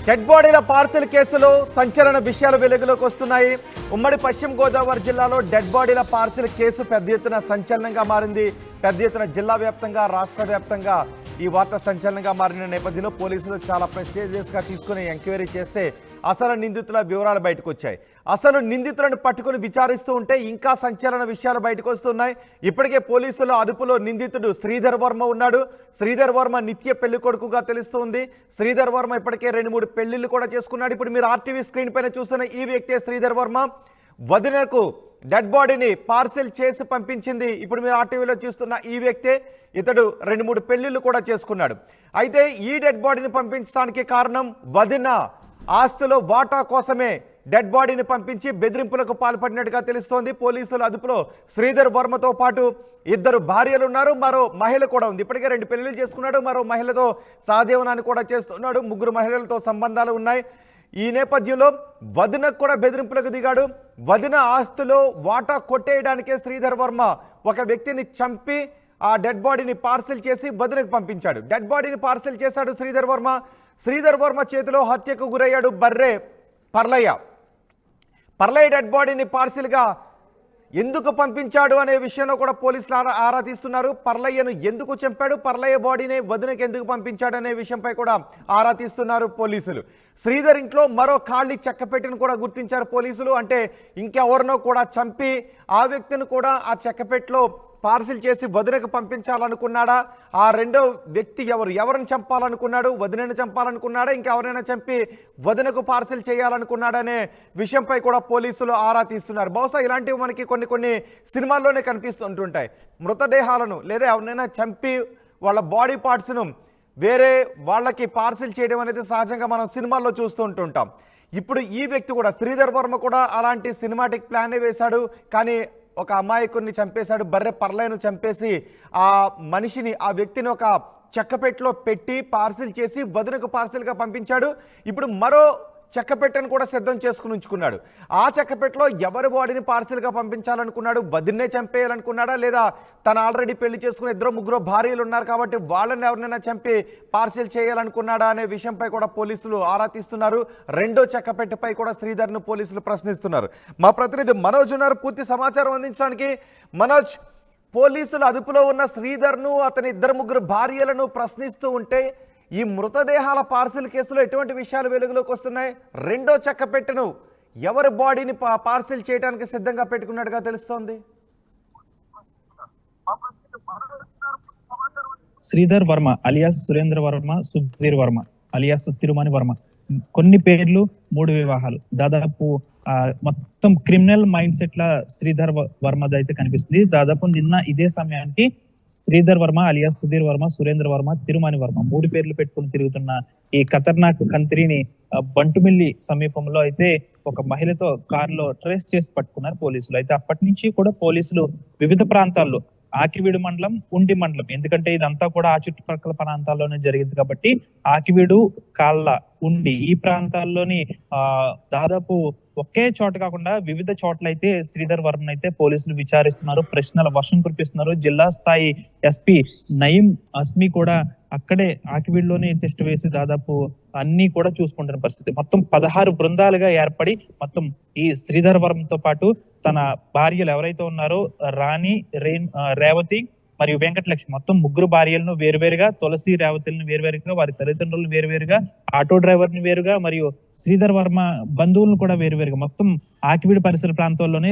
Dead బాడీల parcel కేసులో సంచలన విషయాలు వెలుగులోకి వస్తున్నాయి. ఉమ్మడి పశ్చిమ గోదావరి జిల్లాలో డెడ్ బాడీల పార్సిల్ కేసు పెద్ద ఎత్తున సంచలనంగా మారింది. పెద్ద ఎత్తున జిల్లా వ్యాప్తంగా రాష్ట్ర వ్యాప్తంగా ఈ వార్త సంచలనంగా మారిన నేపథ్యంలో పోలీసులు చాలా ప్రెస్టీజియస్గా తీసుకుని ఎంక్వైరీ చేస్తే అసలు నిందితుల వివరాలు బయటకు వచ్చాయి. అసలు నిందితులను పట్టుకుని విచారిస్తూ ఉంటే ఇంకా సంచలన విషయాలు బయటకు వస్తున్నాయి. ఇప్పటికే పోలీసుల అదుపులో నిందితుడు శ్రీధర్ వర్మ ఉన్నాడు. శ్రీధర్ వర్మ నిత్య పెళ్లి కొడుకుగా తెలుస్తుంది. శ్రీధర్ వర్మ ఇప్పటికే 2-3 పెళ్లిళ్ళు కూడా చేసుకున్నాడు. ఇప్పుడు మీరు ఆర్టీవీ స్క్రీన్ పైన చూస్తున్న ఈ వ్యక్తే శ్రీధర్ వర్మ. వదినకు డెడ్ బాడీని పార్సిల్ చేసి పంపించింది ఇప్పుడు మీరు ఆర్టీవీలో చూస్తున్న ఈ వ్యక్తే. ఇతడు 2-3 పెళ్లిళ్ళు కూడా చేసుకున్నాడు. అయితే ఈ డెడ్ బాడీని పంపించడానికి కారణం వదిన ఆస్తిలో వాటా కోసమే డెడ్ బాడీని పంపించి బెదిరింపులకు పాల్పడినట్టుగా తెలుస్తోంది. పోలీసుల అదుపులో శ్రీధర్ వర్మతో పాటు 2 భార్యలు ఉన్నారు. మరో మహిళ కూడా ఉంది. ఇప్పటికే 2 పెళ్లిళ్ళు చేసుకున్నాడు. మరో మహిళతో సహజీవనాన్ని కూడా చేస్తున్నాడు. 3 మహిళలతో సంబంధాలు ఉన్నాయి. ఈ నేపథ్యంలో వదినకు కూడా బెదిరింపులకు దిగాడు. వదిన ఆస్తిలో వాటా కొట్టేయడానికే శ్రీధర్ వర్మ ఒక వ్యక్తిని చంపి ఆ డెడ్ బాడీని పార్సిల్ చేసి వదినకు పంపించాడు. డెడ్ బాడీని పార్సిల్ చేశాడు శ్రీధర్ వర్మ. శ్రీధర్ వర్మ చేతిలో హత్యకు గురయ్యాడు బర్రె పర్లయ్య. పర్లయ్య డెడ్ బాడీని పార్సిల్గా ఎందుకు పంపించాడు అనే విషయంలో కూడా పోలీసులు ఆరా తీస్తున్నారు. పర్లయ్యను ఎందుకు చంపాడు, పర్లయ్య బాడీని వదినకు ఎందుకు పంపించాడు అనే విషయంపై కూడా ఆరా తీస్తున్నారు పోలీసులు. శ్రీధర్ ఇంట్లో మరో ఖాళీ చెక్కపెట్టెను కూడా గుర్తించారు పోలీసులు. అంటే ఇంకెవరినో కూడా చంపి ఆ వ్యక్తిని కూడా ఆ చెక్కపెట్టెలో పార్సిల్ చేసి వదినకు పంపించాలనుకున్నాడా, ఆ రెండో వ్యక్తి ఎవరిని చంపాలనుకున్నాడు, వదినను చంపాలనుకున్నాడా, ఇంకెవరైనా చంపి వదినకు పార్సిల్ చేయాలనుకున్నాడా అనే విషయంపై కూడా పోలీసులు ఆరా తీస్తున్నారు. బహుశా ఇలాంటివి మనకి కొన్ని సినిమాల్లోనే కనిపిస్తుంటుంటాయి. మృతదేహాలను లేదా ఎవరైనా చంపి వాళ్ళ బాడీ పార్ట్స్ను వేరే వాళ్ళకి పార్సిల్ చేయడం అనేది సహజంగా మనం సినిమాల్లో చూస్తూ ఉంటుంటాం. ఇప్పుడు ఈ వ్యక్తి కూడా శ్రీధర్ వర్మ కూడా అలాంటి సినిమాటిక్ ప్లానే వేశాడు. కానీ ఒక అమాయకుడిని చంపేశాడు. బర్రె పర్లయ్యను చంపేసి ఆ మనిషిని, ఆ వ్యక్తిని ఒక చెక్కపెట్టెలో పెట్టి పార్సిల్ చేసి వదినకు పార్సిల్గా పంపించాడు. ఇప్పుడు మరో చెక్కపెట్టెను కూడా సిద్ధం చేసుకుని ఉంచుకున్నాడు. ఆ చెక్కపెట్టెలో ఎవరి బాడీని పార్సిల్గా పంపించాలనుకున్నాడు, వదిన్నే చంపేయాలనుకున్నాడా, లేదా తను ఆల్రెడీ పెళ్లి చేసుకుని 2-3 భార్యలు ఉన్నారు కాబట్టి వాళ్ళని ఎవరినైనా చంపి పార్సిల్ చేయాలనుకున్నాడా అనే విషయంపై కూడా పోలీసులు ఆరా తీస్తున్నారు. రెండో చెక్కపెట్టెపై కూడా శ్రీధర్ను పోలీసులు ప్రశ్నిస్తున్నారు. మా ప్రతినిధి మనోజ్ ఉన్నారు పూర్తి సమాచారం అందించడానికి. మనోజ్, పోలీసులు అదుపులో ఉన్న శ్రీధర్ను అతని 2-3 భార్యలను ప్రశ్నిస్తూ ఉంటే ఈ మృతదేహాల పార్సిల్ కేసులో ఎటువంటి విషయాలు వెలుగులోకి వస్తున్నాయి? రెండో చెక్కపెట్టెను ఎవరి బాడీని పార్సిల్ చేయడానికి సిద్ధంగా పెట్టుకున్నట్టుగా తెలుస్తోంది? Sridhar Varma alias Surendra Varma, Sudheer Varma alias Tirumani Varma. కొన్ని పేర్లు, 3 వివాహాలు, దాదాపు మొత్తం క్రిమినల్ మైండ్ సెట్ లా శ్రీధర్ వర్మది అయితే కనిపిస్తుంది. దాదాపు నిన్న ఇదే సమయానికి శ్రీధర్ వర్మ అలియాస్ సుధీర్ వర్మ, సురేంద్ర వర్మ, తిరుమని వర్మ 3 పేర్లు పెట్టుకుని తిరుగుతున్న ఈ ఖతర్నాక్ కంత్రిని బంటుమిల్లి సమీపంలో అయితే ఒక మహిళతో కారులో ట్రేస్ చేసి పట్టుకున్నారు పోలీసులు. అయితే అప్పటి నుంచి కూడా పోలీసులు వివిధ ప్రాంతాల్లో, ఆకివీడు మండలం, ఉండి మండలం, ఎందుకంటే ఇదంతా కూడా ఆ చుట్టుపక్కల ప్రాంతాల్లోనే జరిగింది కాబట్టి ఆకివీడు, కాళ్ళ, ఉండి ఈ ప్రాంతాల్లోని దాదాపు ఒకే చోట కాకుండా వివిధ చోట్ల అయితే శ్రీధర్ వర్మ అయితే పోలీసులు విచారిస్తున్నారు, ప్రశ్నల వర్షం కురిపిస్తున్నారు. జిల్లా స్థాయి ఎస్పీ నయీం అస్మి కూడా అక్కడే ఆకివీడులోనే టెస్ట్ వేసి దాదాపు అన్ని కూడా చూసుకుంటున్న పరిస్థితి. మొత్తం 16 బృందాలుగా ఏర్పడి మొత్తం ఈ శ్రీధర్ వర్మతో పాటు తన భార్యలు ఎవరైతే ఉన్నారో రాణి, రేవతి మరియు వెంకటలక్ష్మి, మొత్తం 3 భార్యలను వేరువేరుగా, తులసి, రేవతులను వేరువేరుగా, వారి తల్లిదండ్రులను వేరువేరుగా, ఆటో డ్రైవర్ ని వేరుగా మరియు శ్రీధర్ వర్మ బంధువులను కూడా వేరువేరుగా మొత్తం ఆకివీడు పరిసర ప్రాంతాల్లోనే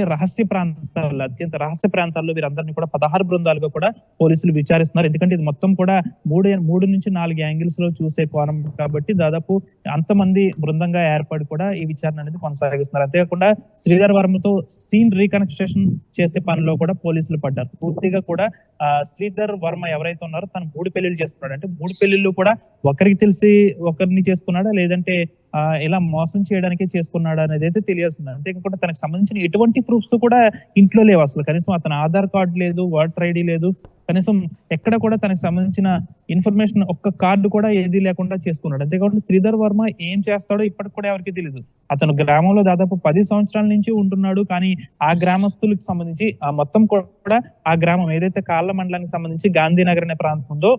అత్యంత రహస్య ప్రాంతాల్లో వీరందరినీ కూడా 16 బృందాలుగా కూడా పోలీసులు విచారిస్తున్నారు. ఎందుకంటే ఇది మొత్తం కూడా 3 నుంచి 4 యాంగిల్స్ లో చూసే కోణం కాబట్టి దాదాపు అంతమంది బృందంగా ఏర్పడి కూడా ఈ విచారణ అనేది కొనసాగిస్తున్నారు. అంతేకాకుండా శ్రీధర్ వర్మతో సీన్ రీకన్స్ట్రక్షన్ చేసే పనిలో కూడా పోలీసులు పడ్డారు. పూర్తిగా కూడా శ్రీధర్ వర్మ ఎవరైతే ఉన్నారో తను 3 పెళ్లిళ్ళు చేసుకున్నాడు. అంటే 3 పెళ్లిళ్ళు కూడా ఒకరికి తెలిసి ఒకరిని చేసుకున్నాడా, లేదంటే ఇలా మోసం చేయడానికే చేసుకున్నాడు అనేది అయితే తెలియాల్సింది. అంతేకాకుండా తనకు సంబంధించిన ఎటువంటి ప్రూఫ్స్ కూడా ఇంట్లో లేవు. అసలు కనీసం అతని ఆధార్ కార్డు లేదు, ఓటర్ ఐడి లేదు, కనీసం ఎక్కడ కూడా తనకు సంబంధించిన ఇన్ఫర్మేషన్ ఒక్క కార్డు కూడా ఏది లేకుండా చేసుకున్నాడు. అంతేకాకుండా శ్రీధర్ వర్మ ఏం చేస్తాడో ఇప్పటికి కూడా ఎవరికి తెలియదు. అతను గ్రామంలో దాదాపు 10 సంవత్సరాల నుంచి ఉంటున్నాడు. కానీ ఆ గ్రామస్తులకు సంబంధించి మొత్తం కూడా ఆ గ్రామం ఏదైతే కాళ్ళ మండలానికి సంబంధించి గాంధీనగర్ అనే ప్రాంతం ఉందో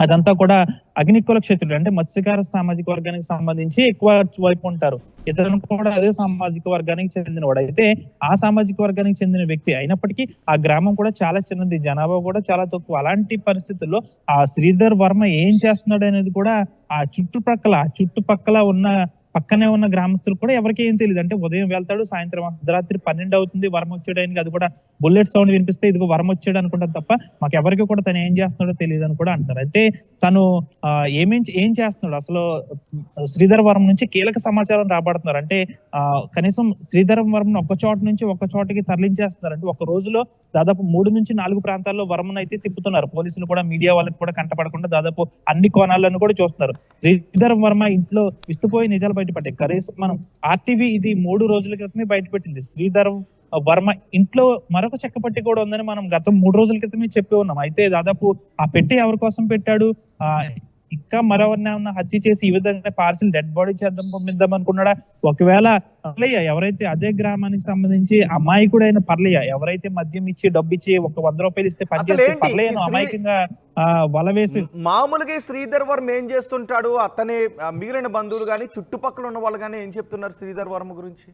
అదంతా కూడా అగ్నికుల క్షత్రులు అంటే మత్స్యకార సామాజిక వర్గానికి సంబంధించి ఎక్కువ వైపు ఉంటారు. ఇతను కూడా అదే సామాజిక వర్గానికి చెందినవాడు. అయితే ఆ సామాజిక వర్గానికి చెందిన వ్యక్తి అయినప్పటికీ ఆ గ్రామం కూడా చాలా చిన్నది, జనాభా కూడా చాలా తక్కువ. అలాంటి పరిస్థితుల్లో ఆ శ్రీధర్ వర్మ ఏం చేస్తున్నాడు అనేది కూడా ఆ చుట్టుపక్కల ఉన్న పక్కనే ఉన్న గ్రామస్తులు కూడా ఎవరికి ఏం తెలియదు. అంటే ఉదయం వెళ్తాడు, సాయంత్రం అర్ధరాత్రి 12 అవుతుంది వర్మ వచ్చేయడానికి, అది కూడా బుల్లెట్ సౌండ్ వినిపిస్తే ఇదిగో వర్మ వచ్చాడు అనుకుంటారు తప్ప మాకు ఎవరికి కూడా తను ఏం చేస్తున్నాడో తెలియదు అని కూడా అంటారు. అంటే తను ఏం చేస్తున్నాడు అసలు శ్రీధర్ వర్మ నుంచి కీలక సమాచారం రాబడుతున్నారు. అంటే కనీసం శ్రీధర్ వర్మను ఒక చోట నుంచి ఒక చోటకి తరలించేస్తున్నారు. అంటే ఒక రోజులో దాదాపు 3 నుంచి 4 ప్రాంతాల్లో వర్మను అయితే తిప్పుతున్నారు. పోలీసులు కూడా మీడియా వాళ్ళకి కూడా కంటపడకుండా దాదాపు అన్ని కోణాలను కూడా చూస్తున్నారు. శ్రీధర్ వర్మ ఇంట్లో విస్తుపోయి నిజాలు బయటపడ్డాయి. కనీసం మనం ఆర్టీవీ ఇది 3 రోజుల క్రితమే బయటపెట్టింది. శ్రీధర్ వర్మ ఇంట్లో మరొక చెక్కపట్టి కూడా ఉందని మనం గత 3 రోజుల క్రితమే చెప్పి ఉన్నాం. అయితే దాదాపు ఆ పెట్టి ఎవరి కోసం పెట్టాడు, ఇంకా మరెవరినైనా హత్య చేసి ఈ విధంగా పార్సిల్ డెడ్ బాడీ పంపిద్దాం అనుకున్నాడా? ఒకవేళ పర్లయ్య ఎవరైతే అదే గ్రామానికి సంబంధించి అమాయకుడైన పర్లయ్య ఎవరైతే మద్యం ఇచ్చి డబ్బు ఇచ్చి ఒక 100 రూపాయలు ఇస్తే పనిచేస్తే పర్లయ్యను అమాయకంగా వల వేసి మామూలుగా శ్రీధర్ వర్మ ఏం చేస్తుంటాడు? అతని మిగిలిన బంధువులు కానీ చుట్టుపక్కల ఉన్న వాళ్ళు కానీ ఏం చెప్తున్నారు శ్రీధర్ వర్మ గురించి?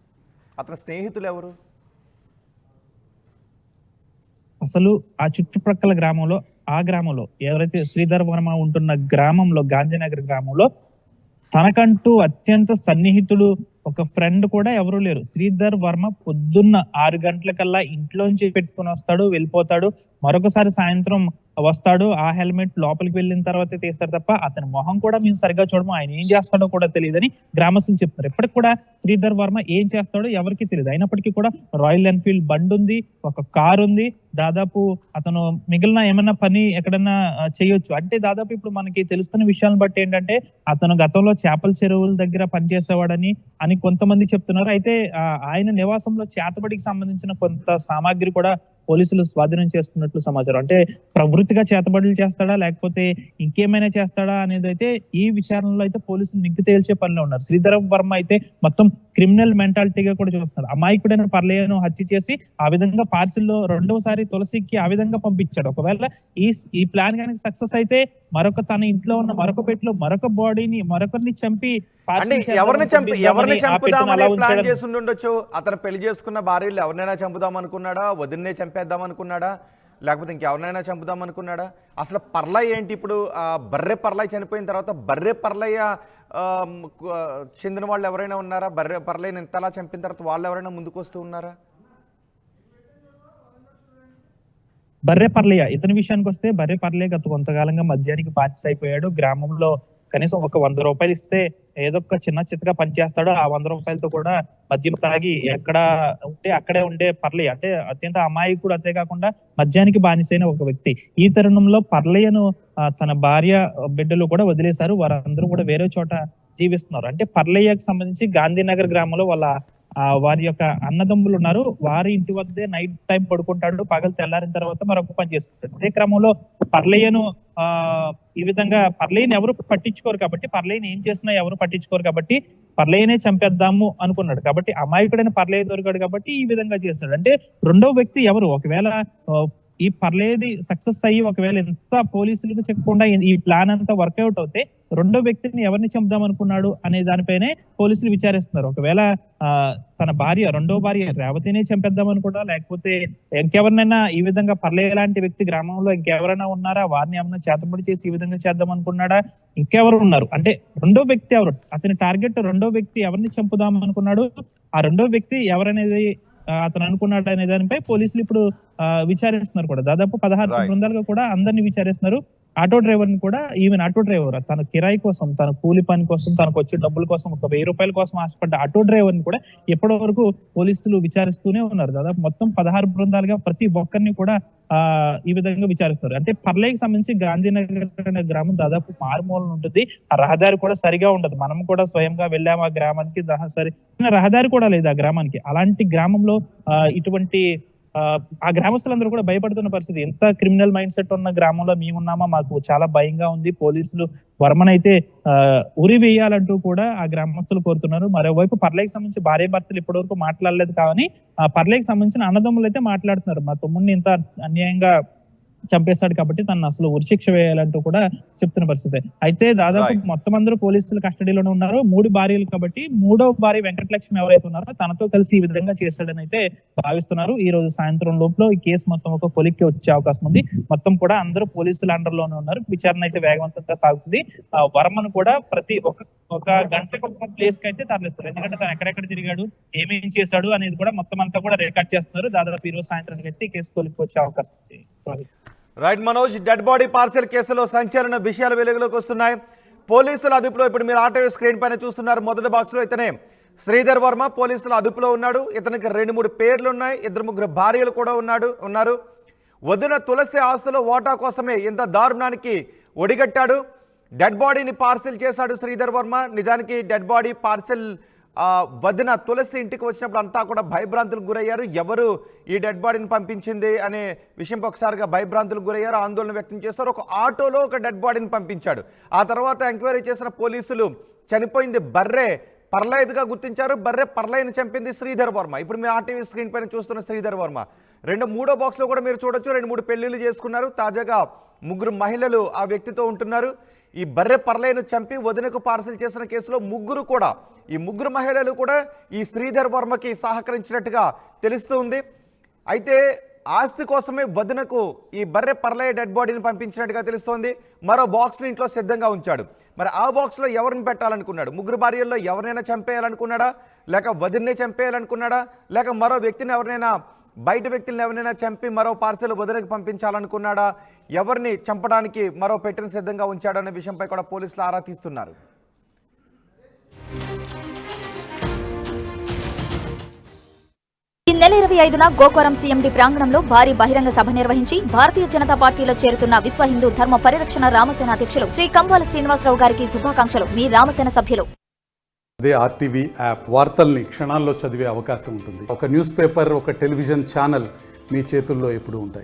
అతని స్నేహితులు ఎవరు? అసలు ఆ చుట్టుపక్కల ఆ గ్రామంలో ఎవరైతే శ్రీధర్ వర్మ ఉంటున్న గ్రామంలో, గాంధీనగర్ గ్రామంలో తనకంటూ అత్యంత సన్నిహితుడు ఒక ఫ్రెండ్ కూడా ఎవరు లేరు. శ్రీధర్ వర్మ పొద్దున్న 6 గంటలకల్లా ఇంట్లోంచి పెట్టుకుని వస్తాడు, వెళ్ళిపోతాడు. మరొకసారి సాయంత్రం వస్తాడు, ఆ హెల్మెట్ లోపలికి వెళ్ళిన తర్వాతే తీస్తాడు తప్ప అతని మొహం కూడా మేము సరిగ్గా చూడము, ఆయన ఏం చేస్తాడో కూడా తెలియదని గ్రామస్తులు చెప్తారు. ఇప్పటికి కూడా శ్రీధర్ వర్మ ఏం చేస్తాడో ఎవరికి తెలియదు. అయినప్పటికీ కూడా రాయల్ ఎన్ఫీల్డ్ బండి ఉంది, ఒక కారు ఉంది. దాదాపు అతను మిగిలిన ఏమైనా పని ఎక్కడన్నా చేయొచ్చు. అంటే దాదాపు ఇప్పుడు మనకి తెలుస్తున్న విషయాలను బట్టి ఏంటంటే అతను గతంలో చేపల చెరువుల దగ్గర పనిచేసేవాడని కొంతమంది చెప్తున్నారు. అయితే ఆయన నివాసంలో చేతబడికి సంబంధించిన కొంత సామాగ్రి కూడా పోలీసులు స్వాధీనం చేసుకున్నట్లు సమాచారం. అంటే ప్రవృత్తిగా చేతబడులు చేస్తాడా లేకపోతే ఇంకేమైనా చేస్తాడా అనేది అయితే ఈ విచారణలో అయితే పోలీసులు నిగ్గు తేల్చే పనిలో ఉన్నారు. శ్రీధర్ వర్మ అయితే మొత్తం క్రిమినల్ మెంటాలిటీగా కూడా చూస్తున్నారు. అమాయకుడైన పర్లేను హత్య చేసి ఆ విధంగా పార్సిల్లో రెండోసారి తులసికి ఆ విధంగా పంపించాడు. ఒకవేళ ఈ ప్లాన్ కనుక సక్సెస్ అయితే తన ఇంట్లో ఉన్న మరొక పెట్టిలో మరొక బాడీని మరొకరిని చంపి ఎవరిని చంపుదామని ప్లాన్ చేసి ఉండొచ్చు. అతను పెళ్లి చేసుకున్న భార్యలు ఎవరినైనా చంపుదాం అనుకున్నాడా? వదిన్నే చంపేద్దాం అనుకున్నాడా? లేకపోతే ఇంకెవరినైనా చంపుదాం అనుకున్నాడా? అసలు పర్లయ్య ఏంటి? ఇప్పుడు బర్రె పర్లయ్య చనిపోయిన తర్వాత బర్రె పర్లయ్య చెందిన వాళ్ళు ఎవరైనా ఉన్నారా? బర్రె పర్లయ్యని ఇంతలా చంపిన తర్వాత వాళ్ళు ఎవరైనా ముందుకు వస్తూ ఉన్నారా? బర్రె పర్లయ్య ఇతని విషయానికి వస్తే బర్రె పర్లయ్య గత కొంతకాలంగా మద్యానికి బాధ్యత అయిపోయాడు. గ్రామంలో కనీసం ఒక 100 రూపాయలు ఇస్తే ఏదో ఒక చిన్న చిత్తగా పనిచేస్తాడు. ఆ 100 రూపాయలతో కూడా మద్యం తాగి ఎక్కడ ఉంటే అక్కడే ఉండే పర్లయ్య అంటే అత్యంత అమాయకుడు, అంతేకాకుండా మద్యానికి బానిసైన ఒక వ్యక్తి. ఈ తరుణంలో పర్లయ్యను తన భార్య బిడ్డలు కూడా వదిలేశారు. వారందరూ కూడా వేరే చోట జీవిస్తున్నారు. అంటే పర్లయ్యకు సంబంధించి గాంధీనగర్ గ్రామంలో వారి యొక్క అన్నదమ్ములు ఉన్నారు. వారి ఇంటి వద్దే నైట్ టైం పడుకుంటాడు, పగలు తెల్లారిన తర్వాత మరొక పని చేసుకుంటాడు. అదే క్రమంలో పర్లయ్యను ఈ విధంగా పర్లయ్యని ఎవరు పట్టించుకోరు కాబట్టి, పర్లయ్యని ఏం చేసినా ఎవరు పట్టించుకోరు కాబట్టి పర్లయ్యనే చంపేద్దాము అనుకున్నాడు. కాబట్టి అమాయకుడైన పర్లయ్య దొరికాడు కాబట్టి ఈ విధంగా చేస్తాడు. అంటే రెండో వ్యక్తి ఎవరు? ఒకవేళ ఈ పర్లేది సక్సెస్ అయ్యి ఒకవేళ ఎంత పోలీసులకు చెప్పకుండా ఈ ప్లాన్ అంతా వర్కౌట్ అవుతే రెండో వ్యక్తిని ఎవరిని చంపుదాం అనుకున్నాడు అనే దానిపైనే పోలీసులు విచారిస్తున్నారు. ఒకవేళ తన రెండో భార్య రేవతినే చంపేద్దాం అనుకున్నా, లేకపోతే ఇంకెవరినైనా ఈ విధంగా పర్లయ్య లాంటి వ్యక్తి గ్రామంలో ఇంకెవరైనా ఉన్నారా, వారిని ఏమన్నా చేతబడి చేసి ఈ విధంగా చేద్దాం అనుకున్నాడా, ఇంకెవరు ఉన్నారు అంటే రెండో వ్యక్తి ఎవరు, అతని టార్గెట్ రెండో వ్యక్తి ఎవరిని చంపుదాం అనుకున్నాడు, ఆ రెండో వ్యక్తి ఎవరనేది అతను అనుకున్నాడు అనే దానిపై పోలీసులు ఇప్పుడు విచారిస్తున్నారు కూడా. దాదాపు 16 బృందాలుగా కూడా అందరినీ విచారిస్తున్నారు. ఆటో డ్రైవర్ ని కూడా, ఈవెన్ ఆటో డ్రైవర్ తన కిరాయి కోసం, తన కూలి పని కోసం, తనకు వచ్చే డబ్బుల కోసం, ఒక 1000 రూపాయల కోసం ఆశపడ్డ ఆటో డ్రైవర్ ని కూడా ఇప్పటి వరకు పోలీసులు విచారిస్తూనే ఉన్నారు. దాదాపు మొత్తం 16 బృందాలుగా ప్రతి ఒక్కరిని కూడా ఈ విధంగా విచారిస్తారు. అంటే పర్లేకి సంబంధించి గాంధీనగర్ అనే గ్రామం దాదాపు మారుమూలన ఉంటుంది. ఆ రహదారి కూడా సరిగా ఉండదు. మనం కూడా స్వయంగా వెళ్ళాము ఆ గ్రామానికి, రహదారి కూడా లేదు ఆ గ్రామానికి. అలాంటి గ్రామంలో ఇటువంటి ఆ గ్రామస్తులందరూ కూడా భయపడుతున్న పరిస్థితి. ఎంత క్రిమినల్ మైండ్ సెట్ ఉన్న గ్రామంలో మేమున్నామా, మాకు చాలా భయంగా ఉంది, పోలీసులు వర్మనైతే ఉరి వేయాలంటూ కూడా ఆ గ్రామస్తులు కోరుతున్నారు. మరోవైపు పర్లేకి సంబంధించి భార్య భర్తలు ఇప్పటి వరకు మాట్లాడలేదు, కానీ ఆ పర్లేకి సంబంధించిన అన్నదమ్ములు అయితే మాట్లాడుతున్నారు. మా తమ్ముడిని ఇంత అన్యాయంగా చంపేస్తాడు కాబట్టి తను అసలు ఉరిశిక్ష వేయాలంటూ కూడా చెప్తున్న పరిస్థితి. అయితే దాదాపు మొత్తం అందరూ పోలీసుల కస్టడీలోనే ఉన్నారు. 3 భార్యలు కాబట్టి 3వ భార్య వెంకటలక్ష్మి ఎవరైతే ఉన్నారో తనతో కలిసి ఈ విధంగా చేశాడని అయితే భావిస్తున్నారు. ఈ రోజు సాయంత్రం లోపల ఈ కేసు మొత్తం ఒక కొలిక్కి వచ్చే అవకాశం ఉంది. మొత్తం కూడా అందరూ పోలీసుల అండర్ లోనే ఉన్నారు. విచారణ అయితే వేగవంతంగా సాగుతుంది. వర్మను కూడా ప్రతి ఒక గంటకు ఒక ప్లేస్ కి అయితే తరలిస్తారు. ఎందుకంటే తను ఎక్కడెక్కడ తిరిగాడు, ఏమేం చేశాడు అనేది కూడా మొత్తం అంతా కూడా రికార్డ్ చేస్తున్నారు. దాదాపు ఈ రోజు సాయంత్రానికి అయితే కేసు కొలిక్కి వచ్చే అవకాశం ఉంది. Right Manoj, dead body parcel కేసులో సంచలన విషయాలు వెలుగులోకి వస్తున్నాయి. పోలీసుల అదుపులో ఇప్పుడు మీరు ఆటో స్క్రీన్ పైన చూస్తున్నారు. మొదటి బాక్స్ లో ఇతనే శ్రీధర్ వర్మ పోలీసుల అదుపులో ఉన్నాడు. ఇతనికి 2-3 పేర్లు ఉన్నాయి. 2-3 భార్యలు కూడా ఉన్నారు. వదిన తులసి ఆస్తుల ఓటా కోసమే ఇంత దారుణానికి ఒడిగట్టాడు. డెడ్ బాడీని పార్సిల్ చేశాడు శ్రీధర్ వర్మ. నిజానికి డెడ్ బాడీ పార్సిల్ వదిన తులసి ఇంటికి వచ్చినప్పుడు అంతా కూడా భయభ్రాంతులకు గురయ్యారు. ఎవరు ఈ డెడ్ బాడీని పంపించింది అనే విషయంపై ఒకసారిగా భయభ్రాంతులకు గురయ్యారు, ఆందోళన వ్యక్తం చేశారు. ఒక ఆటోలో ఒక డెడ్ బాడీని పంపించాడు. ఆ తర్వాత ఎంక్వైరీ చేసిన పోలీసులు చనిపోయింది బర్రె పర్లైదుగా గుర్తించారు. బర్రె పర్లైని చంపింది శ్రీధర్ వర్మ. ఇప్పుడు మీరు ఆర్టీవీ స్క్రీన్ పైన చూస్తున్న శ్రీధర్ వర్మ 2-3 బాక్స్లో కూడా మీరు చూడొచ్చు. 2-3 పెళ్లిళ్ళు చేసుకున్నారు. తాజాగా 3 మహిళలు ఆ వ్యక్తితో ఉంటున్నారు. ఈ బర్రె పర్లైను చంపి వదినకు పార్సల్ చేసిన కేసులో ఈ ముగ్గురు మహిళలు కూడా ఈ శ్రీధర్ వర్మకి సహకరించినట్టుగా తెలుస్తుంది. అయితే ఆస్తి కోసమే వదినకు ఈ బర్రె పర్లయ్య డెడ్ బాడీని పంపించినట్టుగా తెలుస్తోంది. మరో బాక్స్ని ఇంట్లో సిద్ధంగా ఉంచాడు. మరి ఆ బాక్స్లో ఎవరిని పెట్టాలనుకున్నాడు? 3 భార్యల్లో ఎవరినైనా చంపేయాలనుకున్నాడా, లేక వదిన్నే చంపేయాలనుకున్నాడా, లేక మరో వ్యక్తిని ఎవరినైనా బయట వ్యక్తులను ఎవరైనా చంపి మరో పార్సెల్ వదినకు పంపించాలనుకున్నాడా, ఎవరిని చంపడానికి మరో పెట్టెను సిద్ధంగా ఉంచాడనే విషయంపై కూడా పోలీసులు ఆరా తీస్తున్నారు. ఈ నెల 25న గోకవరం సీఎండీ ప్రాంగణంలో భారీ బహిరంగ సభ నిర్వహించి భారతీయ జనతా పార్టీలో చేరుతున్న విశ్వ హిందూ ధర్మ పరిరక్షణ రామసేన అధ్యక్షులు శ్రీ కంబాల శ్రీనివాసరావు గారికి శుభాకాంక్షలు. మీ రామసేన సభ్యులు. అదే ఆర్టీవీ యాప్ వార్తల్ని క్షణాల్లో చదివే అవకాశం ఉంటుంది. ఒక న్యూస్ పేపర్, ఒక టెలివిజన్ ఛానల్ మీ చేతుల్లో ఎప్పుడూ ఉంటాయి.